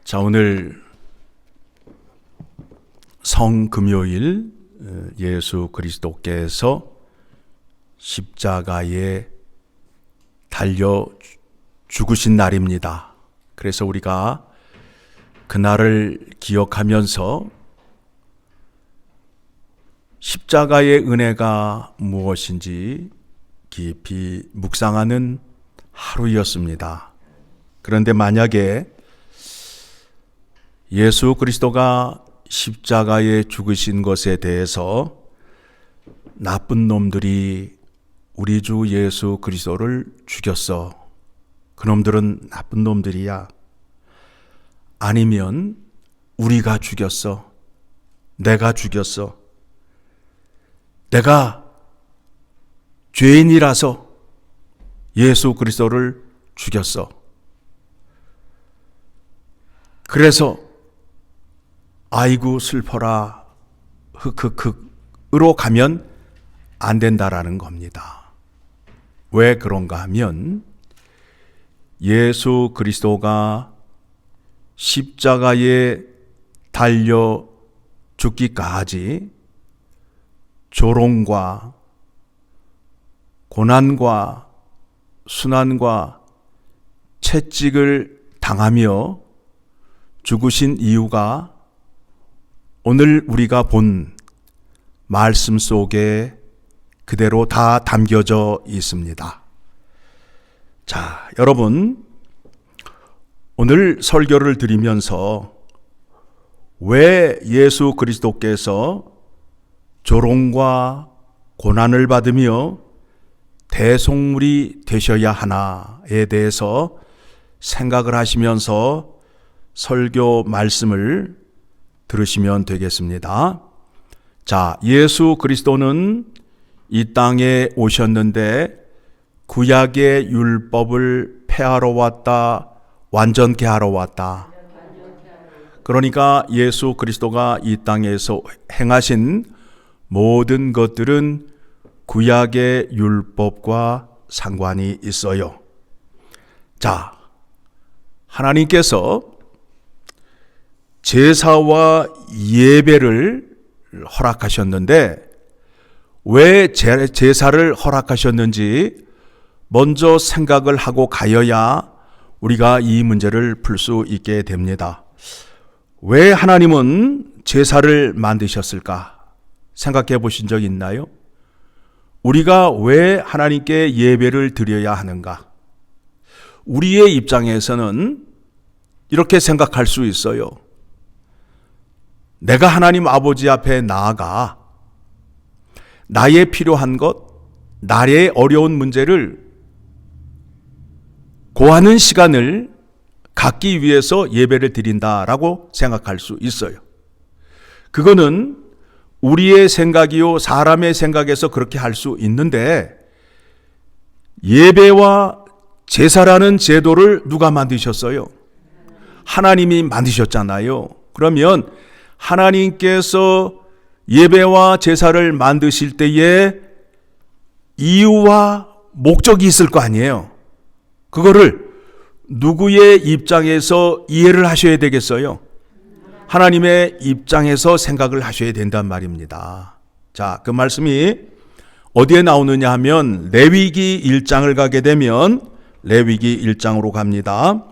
자, 오늘 성금요일 예수 그리스도께서 십자가에 달려 죽으신 날입니다. 그래서 우리가 그날을 기억하면서 십자가의 은혜가 무엇인지 깊이 묵상하는 하루였습니다. 그런데 만약에 예수 그리스도가 십자가에 죽으신 것에 대해서 나쁜 놈들이 우리 주 예수 그리스도를 죽였어. 그놈들은 나쁜 놈들이야. 아니면 우리가 죽였어. 내가 죽였어. 내가 죄인이라서 예수 그리스도를 죽였어. 그래서 아이고 슬퍼라 흑흑흑으로 가면 안 된다라는 겁니다. 왜 그런가 하면 예수 그리스도가 십자가에 달려 죽기까지 조롱과 고난과 순환과 채찍을 당하며 죽으신 이유가 오늘 우리가 본 말씀 속에 그대로 다 담겨져 있습니다. 자, 여러분, 오늘 설교를 드리면서 왜 예수 그리스도께서 조롱과 고난을 받으며 대속물이 되셔야 하나에 대해서 생각을 하시면서 설교 말씀을 들으시면 되겠습니다. 자, 예수 그리스도는 이 땅에 오셨는데 구약의 율법을 폐하러 왔다, 완전케 하러 왔다. 그러니까 예수 그리스도가 이 땅에서 행하신 모든 것들은 구약의 율법과 상관이 있어요. 자, 하나님께서 제사와 예배를 허락하셨는데 왜 제사를 허락하셨는지 먼저 생각을 하고 가여야 우리가 이 문제를 풀 수 있게 됩니다. 왜 하나님은 제사를 만드셨을까? 생각해 보신 적 있나요? 우리가 왜 하나님께 예배를 드려야 하는가? 우리의 입장에서는 이렇게 생각할 수 있어요. 내가 하나님 아버지 앞에 나아가 나의 필요한 것, 나의 어려운 문제를 고하는 시간을 갖기 위해서 예배를 드린다라고 생각할 수 있어요. 그거는 우리의 생각이요, 사람의 생각에서 그렇게 할 수 있는데 예배와 제사라는 제도를 누가 만드셨어요? 하나님이 만드셨잖아요. 그러면 하나님께서 예배와 제사를 만드실 때에 이유와 목적이 있을 거 아니에요. 그거를 누구의 입장에서 이해를 하셔야 되겠어요? 하나님의 입장에서 생각을 하셔야 된단 말입니다. 자, 그 말씀이 어디에 나오느냐 하면 레위기 1장을 가게 되면 레위기 1장으로 갑니다.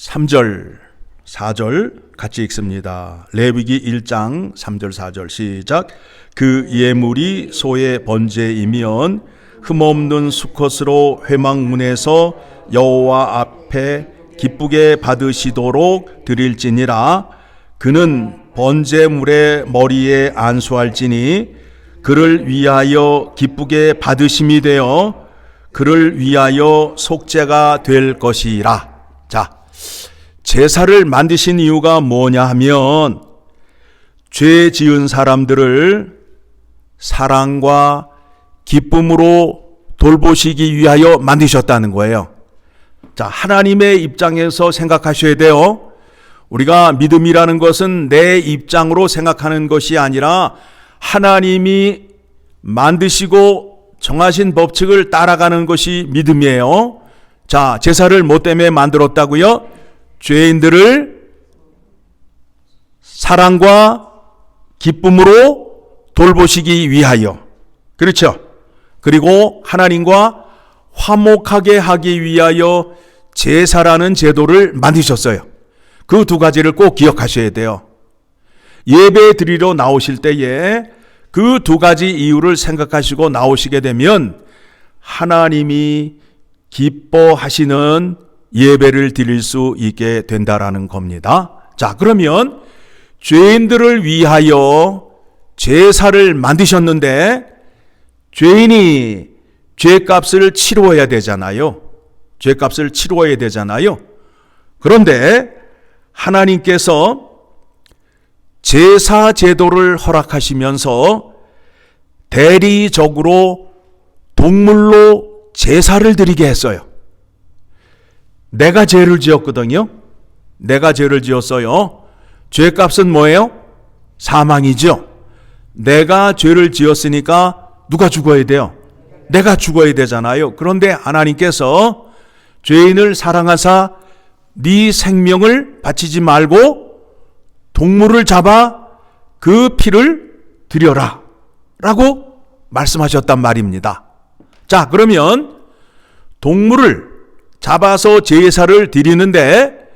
3절, 4절 같이 읽습니다. 레위기 1장 3절, 4절 시작. 그 예물이 소의 번제이면 흠없는 수컷으로 회막문에서 여호와 앞에 기쁘게 받으시도록 드릴지니라. 그는 번제물의 머리에 안수할지니 그를 위하여 기쁘게 받으심이 되어 그를 위하여 속죄가 될 것이라. 자, 제사를 만드신 이유가 뭐냐 하면 죄 지은 사람들을 사랑과 기쁨으로 돌보시기 위하여 만드셨다는 거예요. 자, 하나님의 입장에서 생각하셔야 돼요. 우리가 믿음이라는 것은 내 입장으로 생각하는 것이 아니라 하나님이 만드시고 정하신 법칙을 따라가는 것이 믿음이에요. 자, 제사를 뭐 때문에 만들었다고요? 죄인들을 사랑과 기쁨으로 돌보시기 위하여. 그렇죠? 그리고 하나님과 화목하게 하기 위하여 제사라는 제도를 만드셨어요. 그 두 가지를 꼭 기억하셔야 돼요. 예배 드리러 나오실 때에 그 두 가지 이유를 생각하시고 나오시게 되면 하나님이 기뻐하시는 예배를 드릴 수 있게 된다라는 겁니다. 자, 그러면 죄인들을 위하여 제사를 만드셨는데 죄인이 죄값을 치루어야 되잖아요. 죄값을 치루어야 되잖아요. 그런데 하나님께서 제사 제도를 허락하시면서 대리적으로 동물로 제사를 드리게 했어요. 내가 죄를 지었거든요. 내가 죄를 지었어요. 죄값은 뭐예요? 사망이죠. 내가 죄를 지었으니까 누가 죽어야 돼요? 내가 죽어야 되잖아요. 그런데 하나님께서 죄인을 사랑하사 네 생명을 바치지 말고 동물을 잡아 그 피를 드려라 라고 말씀하셨단 말입니다. 자, 그러면 동물을 잡아서 제사를 드리는데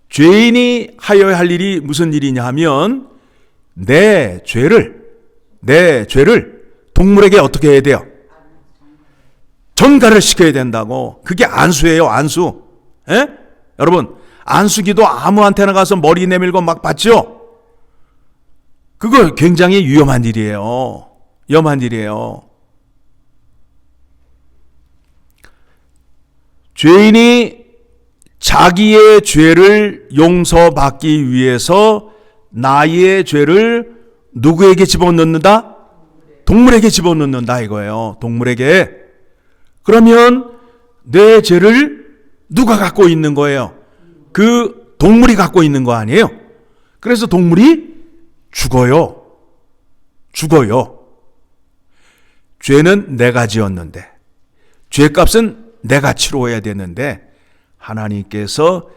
죄인이 하여야 할 일이 무슨 일이냐 하면 내 죄를 동물에게 어떻게 해야 돼요? 전가를 시켜야 된다고. 그게 안수예요, 안수. 에? 여러분, 안수기도 아무한테나 가서 머리 내밀고 막 받죠? 그거 굉장히 위험한 일이에요. 위험한 일이에요. 죄인이 자기의 죄를 용서받기 위해서 나의 죄를 누구에게 집어넣는다? 동물에게 집어넣는다 이거예요. 동물에게. 그러면 내 죄를 누가 갖고 있는 거예요? 그 동물이 갖고 있는 거 아니에요? 그래서 동물이 죽어요. 죽어요. 죄는 내가 지었는데, 죄값은 내가 치러야 되는데 하나님께서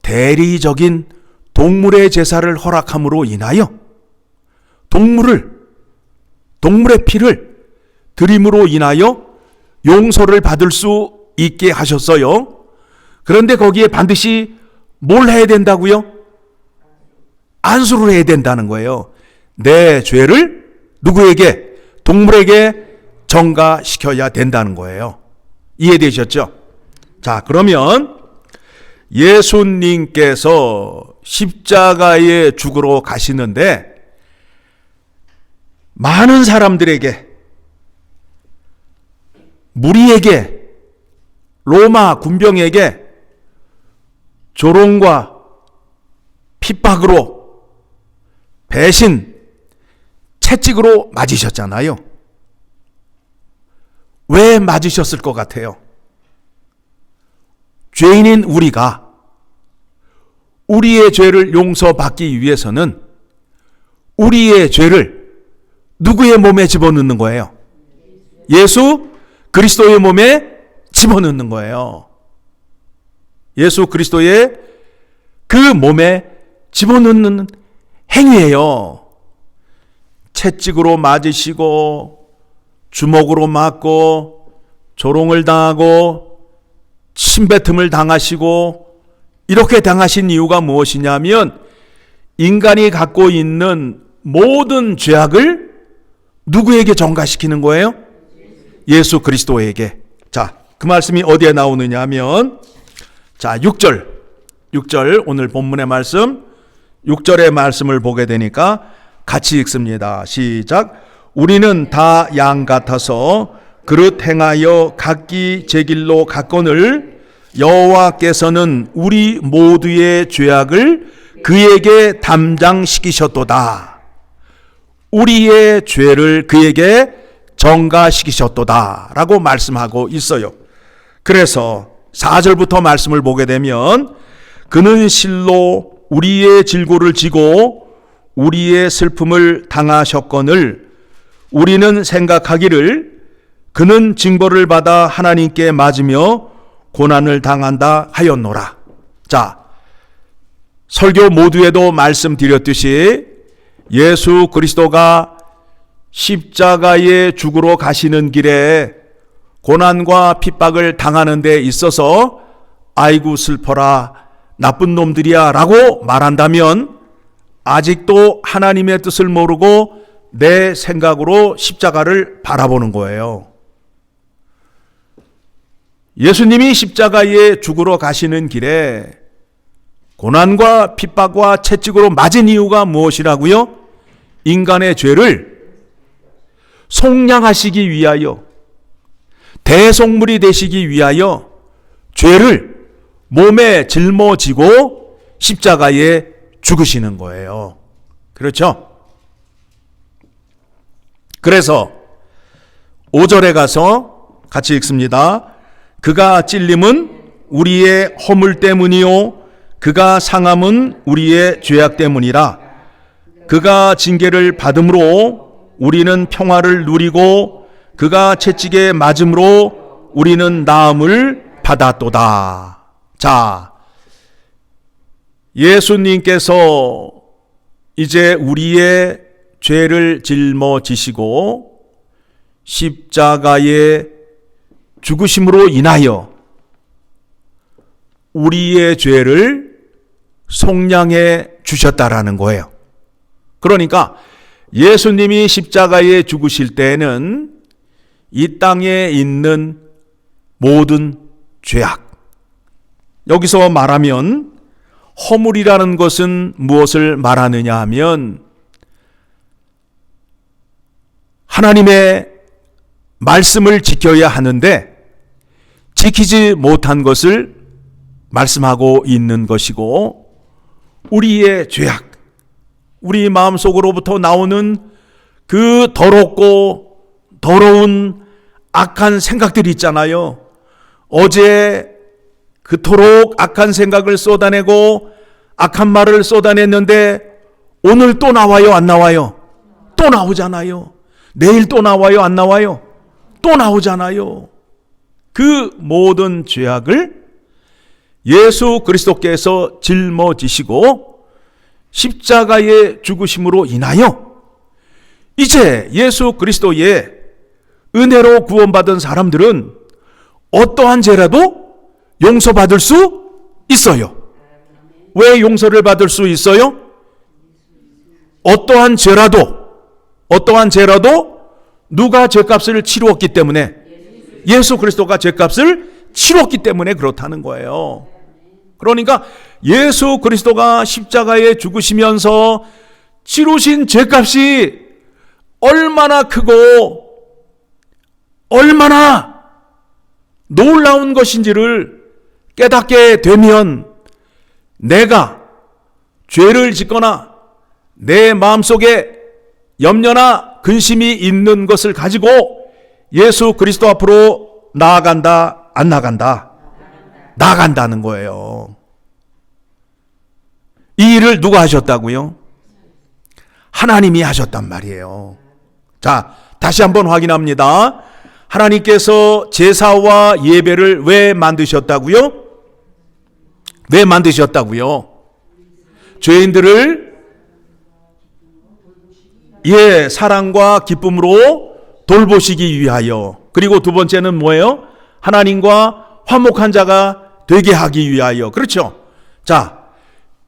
대리적인 동물의 제사를 허락함으로 인하여 동물의 피를 드림으로 인하여 용서를 받을 수 있게 하셨어요. 그런데 거기에 반드시 뭘 해야 된다고요? 안수를 해야 된다는 거예요. 내 죄를 누구에게? 동물에게 전가시켜야 된다는 거예요. 이해되셨죠? 자, 그러면 예수님께서 십자가에 죽으러 가시는데 많은 사람들에게, 무리에게, 로마 군병에게 조롱과 핍박으로, 배신, 채찍으로 맞으셨잖아요. 왜 맞으셨을 것 같아요? 죄인인 우리가 우리의 죄를 용서받기 위해서는 우리의 죄를 누구의 몸에 집어넣는 거예요? 예수 그리스도의 몸에 집어넣는 거예요. 예수 그리스도의 그 몸에 집어넣는 행위예요. 채찍으로 맞으시고 주먹으로 맞고 조롱을 당하고 침뱉음을 당하시고 이렇게 당하신 이유가 무엇이냐면 인간이 갖고 있는 모든 죄악을 누구에게 전가시키는 거예요? 예수 그리스도에게. 자, 그 말씀이 어디에 나오느냐 하면 자, 6절 오늘 본문의 말씀 6절의 말씀을 보게 되니까 같이 읽습니다. 시작. 우리는 다 양 같아서 그릇 행하여 각기 제 길로 갔거늘 여호와께서는 우리 모두의 죄악을 그에게 담당시키셨도다. 우리의 죄를 그에게 전가시키셨도다 라고 말씀하고 있어요. 그래서 4절부터 말씀을 보게 되면 그는 실로 우리의 질고를 지고 우리의 슬픔을 당하셨거늘 우리는 생각하기를 그는 징벌을 받아 하나님께 맞으며 고난을 당한다 하였노라. 자, 설교 모두에도 말씀드렸듯이 예수 그리스도가 십자가에 죽으러 가시는 길에 고난과 핍박을 당하는 데 있어서 아이고 슬퍼라, 나쁜 놈들이야 라고 말한다면 아직도 하나님의 뜻을 모르고 내 생각으로 십자가를 바라보는 거예요. 예수님이 십자가에 죽으러 가시는 길에 고난과 핍박과 채찍으로 맞은 이유가 무엇이라고요? 인간의 죄를 속량하시기 위하여, 대속물이 되시기 위하여 죄를 몸에 짊어지고 십자가에 죽으시는 거예요. 그렇죠? 그래서 5절에 가서 같이 읽습니다. 그가 찔림은 우리의 허물 때문이요 그가 상함은 우리의 죄악 때문이라. 그가 징계를 받음으로 우리는 평화를 누리고 그가 채찍에 맞음으로 우리는 나음을 받았도다. 자, 예수님께서 이제 우리의 죄를 짊어지시고 십자가에 죽으심으로 인하여 우리의 죄를 속량해 주셨다라는 거예요. 그러니까 예수님이 십자가에 죽으실 때에는 이 땅에 있는 모든 죄악, 여기서 말하면 허물이라는 것은 무엇을 말하느냐 하면 하나님의 말씀을 지켜야 하는데 지키지 못한 것을 말씀하고 있는 것이고, 우리의 죄악, 우리 마음속으로부터 나오는 그 더럽고 더러운 악한 생각들이 있잖아요. 어제 그토록 악한 생각을 쏟아내고 악한 말을 쏟아냈는데 오늘 또 나와요, 안 나와요? 또 나오잖아요. 내일 또 나와요, 안 나와요? 또 나오잖아요. 그 모든 죄악을 예수 그리스도께서 짊어지시고 십자가에 죽으심으로 인하여 이제 예수 그리스도의 은혜로 구원받은 사람들은 어떠한 죄라도 용서받을 수 있어요. 왜 용서를 받을 수 있어요? 어떠한 죄라도 누가 죄값을 치루었기 때문에, 예수 그리스도가 죄값을 치루었기 때문에 그렇다는 거예요. 그러니까 예수 그리스도가 십자가에 죽으시면서 치루신 죄값이 얼마나 크고 얼마나 놀라운 것인지를 깨닫게 되면 내가 죄를 짓거나 내 마음속에 염려나 근심이 있는 것을 가지고 예수 그리스도 앞으로 나아간다, 안 나간다? 나간다는 거예요. 이 일을 누가 하셨다고요? 하나님이 하셨단 말이에요. 자, 다시 한번 확인합니다. 하나님께서 제사와 예배를 왜 만드셨다고요? 왜 만드셨다고요? 죄인들을 사랑과 기쁨으로 돌보시기 위하여. 그리고 두 번째는 뭐예요? 하나님과 화목한 자가 되게 하기 위하여. 그렇죠? 자,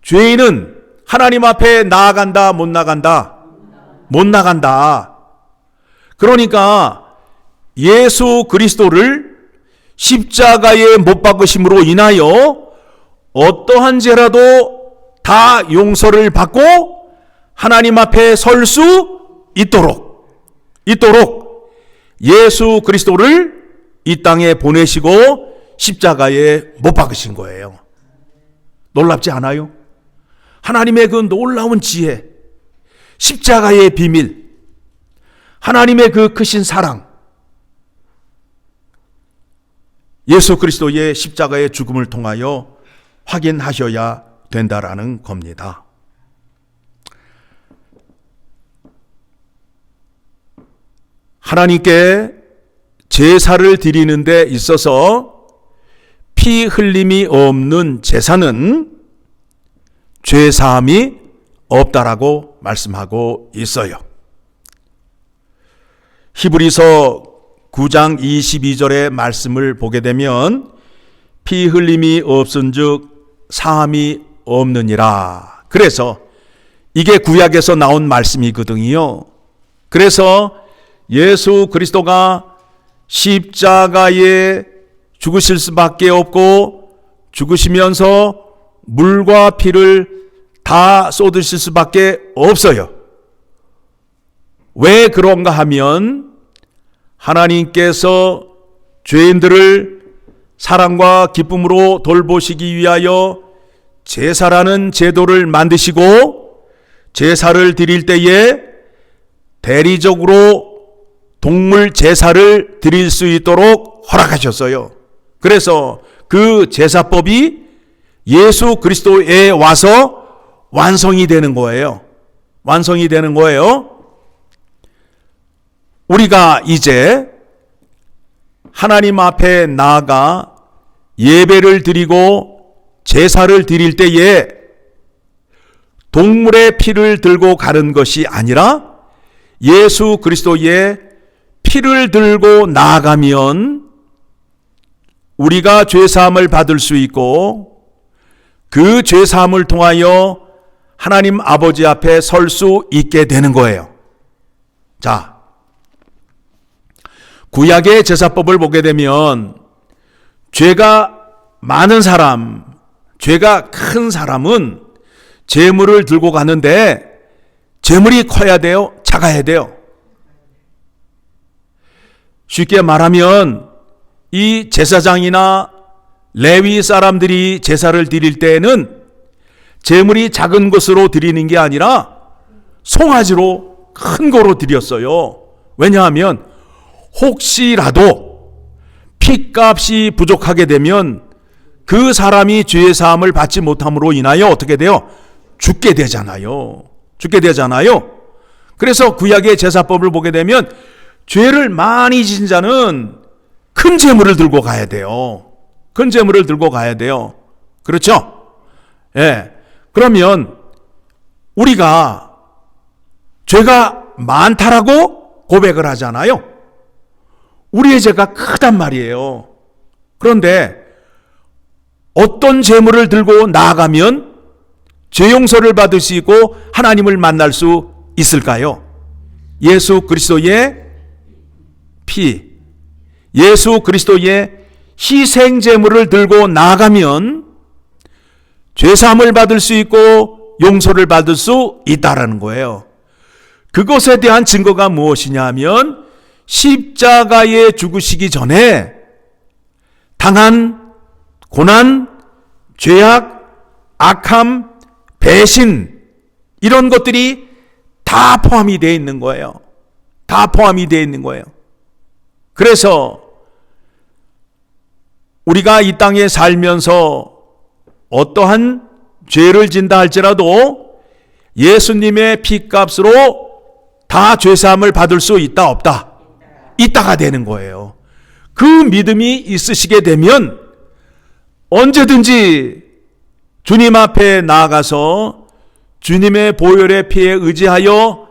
죄인은 하나님 앞에 나아간다, 못 나간다? 못 나간다. 그러니까 예수 그리스도를 십자가에 못 박으심으로 인하여 어떠한 죄라도 다 용서를 받고 하나님 앞에 설 수 있도록 예수 그리스도를 이 땅에 보내시고 십자가에 못 박으신 거예요. 놀랍지 않아요? 하나님의 그 놀라운 지혜, 십자가의 비밀, 하나님의 그 크신 사랑, 예수 그리스도의 십자가의 죽음을 통하여 확인하셔야 된다라는 겁니다. 하나님께 제사를 드리는 데 있어서 피 흘림이 없는 제사는 죄사함이 없다라고 말씀하고 있어요. 히브리서 9장 22절의 말씀을 보게 되면 피 흘림이 없은즉 사함이 없느니라. 그래서 이게 구약에서 나온 말씀이거든요. 그래서 예수 그리스도가 십자가에 죽으실 수밖에 없고 죽으시면서 물과 피를 다 쏟으실 수밖에 없어요. 왜 그런가 하면 하나님께서 죄인들을 사랑과 기쁨으로 돌보시기 위하여 제사라는 제도를 만드시고 제사를 드릴 때에 대리적으로 동물 제사를 드릴 수 있도록 허락하셨어요. 그래서 그 제사법이 예수 그리스도에 와서 완성이 되는 거예요. 완성이 되는 거예요. 우리가 이제 하나님 앞에 나아가 예배를 드리고 제사를 드릴 때에 동물의 피를 들고 가는 것이 아니라 예수 그리스도의 피를 들고 나아가면 우리가 죄사함을 받을 수 있고 그 죄사함을 통하여 하나님 아버지 앞에 설 수 있게 되는 거예요. 자, 구약의 제사법을 보게 되면 죄가 많은 사람, 죄가 큰 사람은 제물을 들고 가는데 제물이 커야 돼요? 작아야 돼요? 쉽게 말하면 이 제사장이나 레위 사람들이 제사를 드릴 때에는 제물이 작은 것으로 드리는 게 아니라 송아지로 큰 거로 드렸어요. 왜냐하면 혹시라도 핏값이 부족하게 되면 그 사람이 죄의 사함을 받지 못함으로 인하여 어떻게 돼요? 죽게 되잖아요. 죽게 되잖아요. 그래서 구약의 제사법을 보게 되면 죄를 많이 지은 자는 큰 제물을 들고 가야 돼요. 큰 제물을 들고 가야 돼요. 그렇죠? 예. 그러면 우리가 죄가 많다라고 고백을 하잖아요. 우리의 죄가 크단 말이에요. 그런데 어떤 제물을 들고 나아가면 죄 용서를 받을 수 있고 하나님을 만날 수 있을까요? 예수 그리스도의 피, 예수 그리스도의 희생 제물을 들고 나아가면 죄사함을 받을 수 있고 용서를 받을 수 있다라는 거예요. 그것에 대한 증거가 무엇이냐 하면 십자가에 죽으시기 전에 당한 고난, 죄악, 악함, 배신 이런 것들이 다 포함이 되어 있는 거예요. 다 포함이 되어 있는 거예요. 그래서 우리가 이 땅에 살면서 어떠한 죄를 진다 할지라도 예수님의 피값으로 다 죄사함을 받을 수 있다 없다? 있다가 되는 거예요. 그 믿음이 있으시게 되면 언제든지 주님 앞에 나아가서 주님의 보혈의 피에 의지하여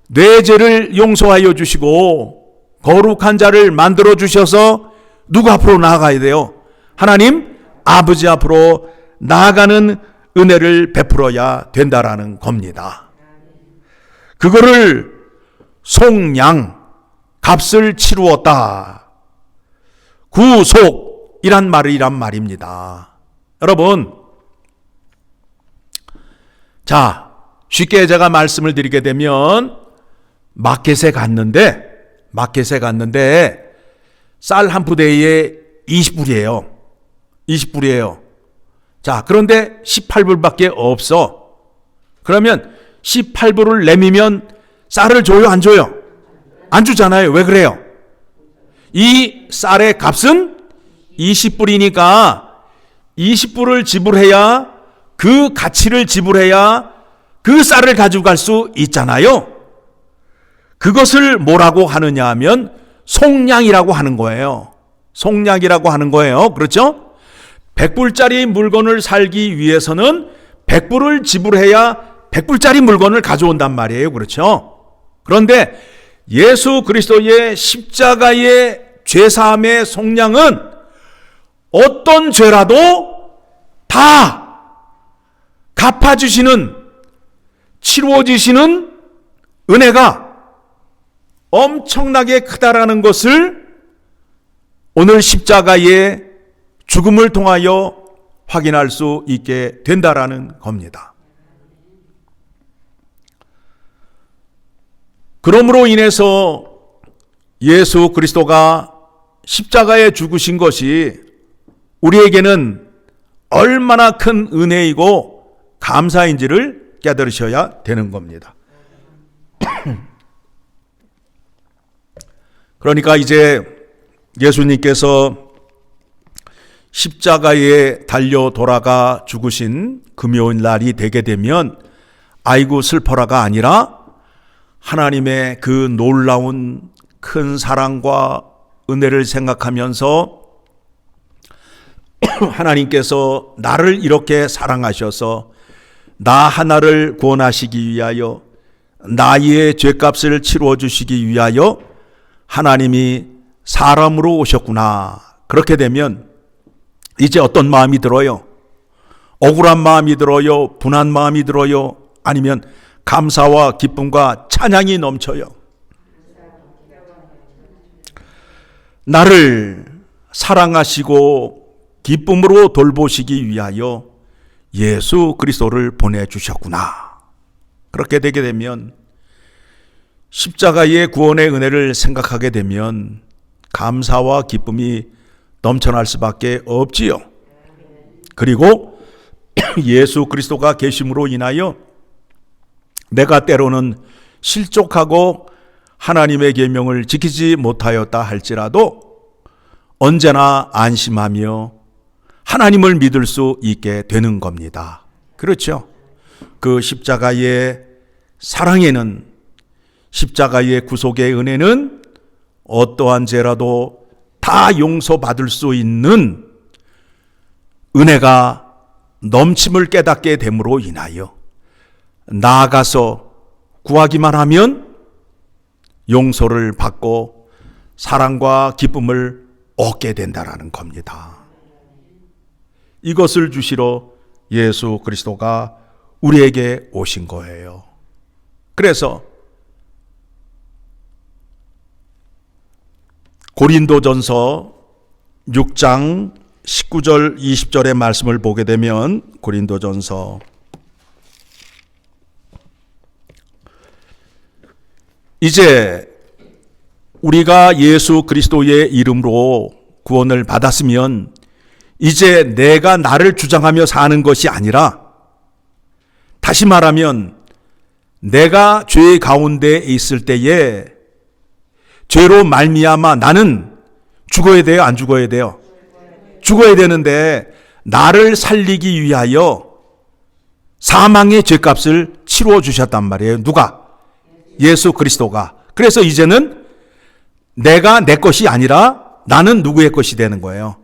내 죄를 용서하여 주시고 거룩한 자를 만들어 주셔서 누구 앞으로 나아가야 돼요? 하나님 아버지 앞으로 나아가는 은혜를 베풀어야 된다라는 겁니다. 그거를 속량, 값을 치루었다. 구속이란 말이란 말입니다. 여러분, 자, 쉽게 제가 말씀을 드리게 되면 마켓에 갔는데 쌀 한 푸대에 20불이에요. 20불이에요. 자, 그런데 18불밖에 없어. 그러면 18불을 내미면 쌀을 줘요, 안 줘요? 안 주잖아요. 왜 그래요? 이 쌀의 값은 20불이니까 20불을 지불해야 그 가치를 지불해야 그 쌀을 가지고 갈 수 있잖아요. 그것을 뭐라고 하느냐 하면 속량이라고 하는 거예요. 속량이라고 하는 거예요. 그렇죠? 100불짜리 물건을 살기 위해서는 100불을 지불해야 100불짜리 물건을 가져온단 말이에요. 그렇죠? 그런데 예수 그리스도의 십자가의 죄사함의 속량은 어떤 죄라도 다 갚아주시는, 치루어주시는 은혜가 엄청나게 크다라는 것을 오늘 십자가의 죽음을 통하여 확인할 수 있게 된다라는 겁니다. 그러므로 인해서 예수 그리스도가 십자가에 죽으신 것이 우리에게는 얼마나 큰 은혜이고 감사인지를 깨달으셔야 되는 겁니다. 그러니까 이제 예수님께서 십자가에 달려 돌아가 죽으신 금요일 날이 되게 되면 아이고 슬퍼라가 아니라 하나님의 그 놀라운 큰 사랑과 은혜를 생각하면서 하나님께서 나를 이렇게 사랑하셔서 나 하나를 구원하시기 위하여 나의 죄값을 치루어 주시기 위하여 하나님이 사람으로 오셨구나. 그렇게 되면 이제 어떤 마음이 들어요? 억울한 마음이 들어요? 분한 마음이 들어요? 아니면 감사와 기쁨과 찬양이 넘쳐요? 나를 사랑하시고 기쁨으로 돌보시기 위하여 예수 그리스도를 보내주셨구나. 그렇게 되게 되면 십자가의 구원의 은혜를 생각하게 되면 감사와 기쁨이 넘쳐날 수밖에 없지요. 그리고 예수 그리스도가 계심으로 인하여 내가 때로는 실족하고 하나님의 계명을 지키지 못하였다 할지라도 언제나 안심하며 하나님을 믿을 수 있게 되는 겁니다. 그렇죠? 그 십자가의 사랑에는, 십자가의 구속의 은혜는 어떠한 죄라도 다 용서받을 수 있는 은혜가 넘침을 깨닫게 됨으로 인하여 나아가서 구하기만 하면 용서를 받고 사랑과 기쁨을 얻게 된다라는 겁니다. 이것을 주시러 예수 그리스도가 우리에게 오신 거예요. 그래서 고린도전서 6장 19절 20절의 말씀을 보게 되면 고린도전서 이제 우리가 예수 그리스도의 이름으로 구원을 받았으면 이제 내가 나를 주장하며 사는 것이 아니라 다시 말하면 내가 죄 가운데 있을 때에 죄로 말미암아 나는 죽어야 돼요? 안 죽어야 돼요? 죽어야 되는데 나를 살리기 위하여 사망의 죄값을 치루어 주셨단 말이에요. 누가? 예수 그리스도가. 그래서 이제는 내가 내 것이 아니라 나는 누구의 것이 되는 거예요?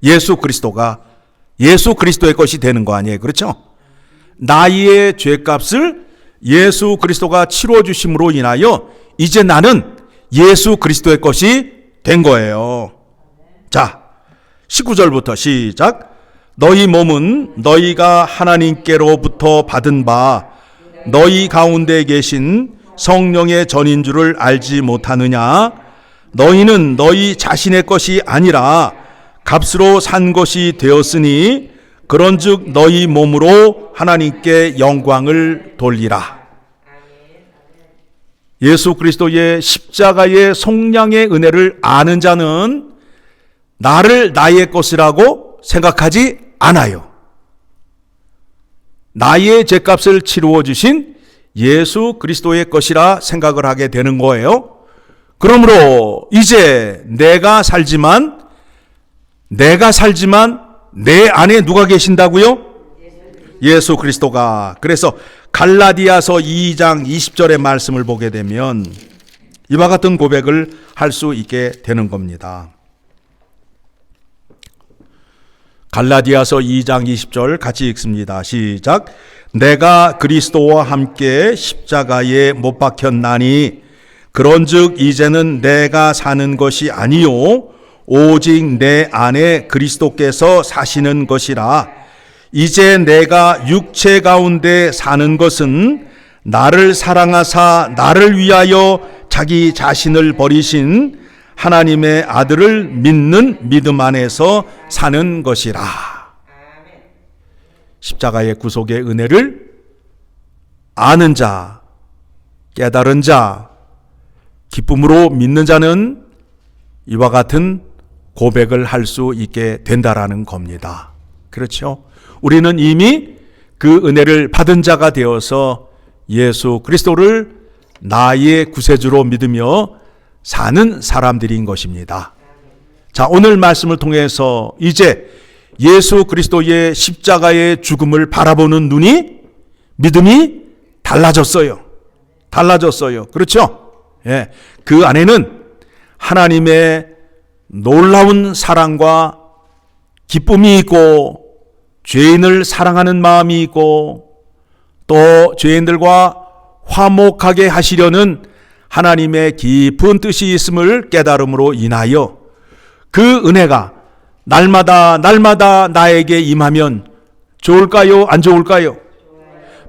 예수 그리스도가 예수 그리스도의 것이 되는 거 아니에요? 그렇죠? 나의 죄값을 예수 그리스도가 치루어 주심으로 인하여 이제 나는 예수 그리스도의 것이 된 거예요. 자, 19절부터 시작. 너희 몸은 너희가 하나님께로부터 받은 바 너희 가운데 계신 성령의 전인 줄을 알지 못하느냐? 너희는 너희 자신의 것이 아니라 값으로 산 것이 되었으니 그런즉 너희 몸으로 하나님께 영광을 돌리라. 예수 그리스도의 십자가의 속량의 은혜를 아는 자는 나를 나의 것이라고 생각하지 않아요. 나의 죄값을 치루어 주신 예수 그리스도의 것이라 생각을 하게 되는 거예요. 그러므로 이제 내가 살지만 내 안에 누가 계신다고요? 예수 그리스도가. 그래서 갈라디아서 2장 20절의 말씀을 보게 되면 이와 같은 고백을 할 수 있게 되는 겁니다. 갈라디아서 2장 20절 같이 읽습니다. 시작. 내가 그리스도와 함께 십자가에 못 박혔나니 그런즉 이제는 내가 사는 것이 아니요 오직 내 안에 그리스도께서 사시는 것이라. 이제 내가 육체 가운데 사는 것은 나를 사랑하사 나를 위하여 자기 자신을 버리신 하나님의 아들을 믿는 믿음 안에서 사는 것이라. 십자가의 구속의 은혜를 아는 자, 깨달은 자, 기쁨으로 믿는 자는 이와 같은 고백을 할 수 있게 된다라는 겁니다. 그렇죠? 우리는 이미 그 은혜를 받은 자가 되어서 예수 그리스도를 나의 구세주로 믿으며 사는 사람들인 것입니다. 자, 오늘 말씀을 통해서 이제 예수 그리스도의 십자가의 죽음을 바라보는 눈이, 믿음이 달라졌어요. 달라졌어요. 그렇죠? 예. 그 안에는 하나님의 놀라운 사랑과 기쁨이 있고 죄인을 사랑하는 마음이 있고 또 죄인들과 화목하게 하시려는 하나님의 깊은 뜻이 있음을 깨달음으로 인하여 그 은혜가 날마다 나에게 임하면 좋을까요? 안 좋을까요?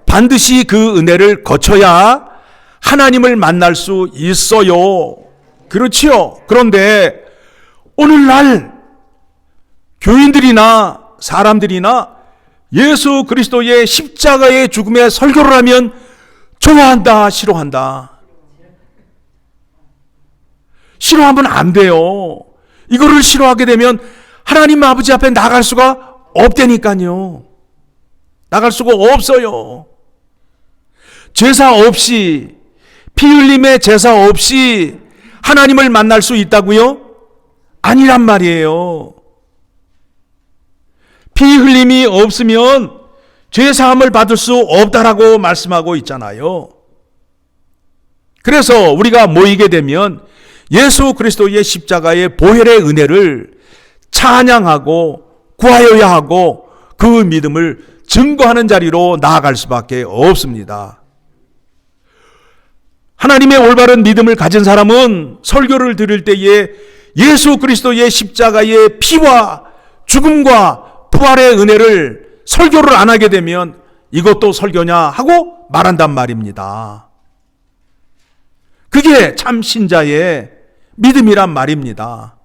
반드시 그 은혜를 거쳐야 하나님을 만날 수 있어요. 그렇지요? 그런데 오늘날 교인들이나 사람들이나 예수 그리스도의 십자가의 죽음의 설교를 하면 좋아한다, 싫어한다. 싫어하면 안 돼요. 이거를 싫어하게 되면 하나님 아버지 앞에 나갈 수가 없다니까요. 나갈 수가 없어요. 제사 없이, 피 흘림의 제사 없이 하나님을 만날 수 있다고요? 아니란 말이에요. 피 흘림이 없으면 죄사함을 받을 수 없다라고 말씀하고 있잖아요. 그래서 우리가 모이게 되면 예수 그리스도의 십자가의 보혈의 은혜를 찬양하고 구하여야 하고 그 믿음을 증거하는 자리로 나아갈 수밖에 없습니다. 하나님의 올바른 믿음을 가진 사람은 설교를 들을 때에 예수 그리스도의 십자가의 피와 죽음과 부활의 은혜를 설교를 안 하게 되면 이것도 설교냐 하고 말한단 말입니다. 그게 참 신자의 믿음이란 말입니다.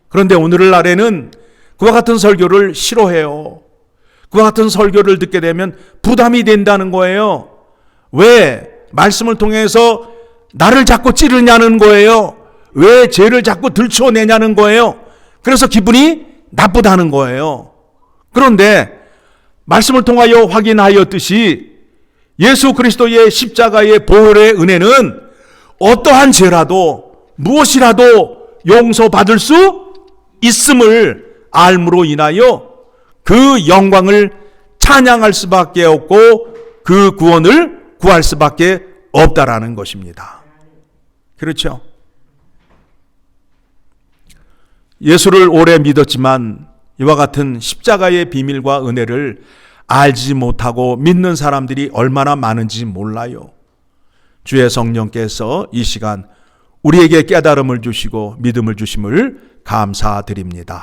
그런데 오늘날에는 그와 같은 설교를 싫어해요. 그와 같은 설교를 듣게 되면 부담이 된다는 거예요. 왜? 말씀을 통해서 나를 자꾸 찌르냐는 거예요. 왜 죄를 자꾸 들춰내냐는 거예요. 그래서 기분이 나쁘다는 거예요. 그런데 말씀을 통하여 확인하였듯이 예수 그리스도의 십자가의 보혈의 은혜는 어떠한 죄라도 무엇이라도 용서받을 수 있음을 알므로 인하여 그 영광을 찬양할 수밖에 없고 그 구원을 구할 수밖에 없다라는 것입니다. 그렇죠? 예수를 오래 믿었지만 이와 같은 십자가의 비밀과 은혜를 알지 못하고 믿는 사람들이 얼마나 많은지 몰라요. 주의 성령께서 이 시간 우리에게 깨달음을 주시고 믿음을 주심을 감사드립니다.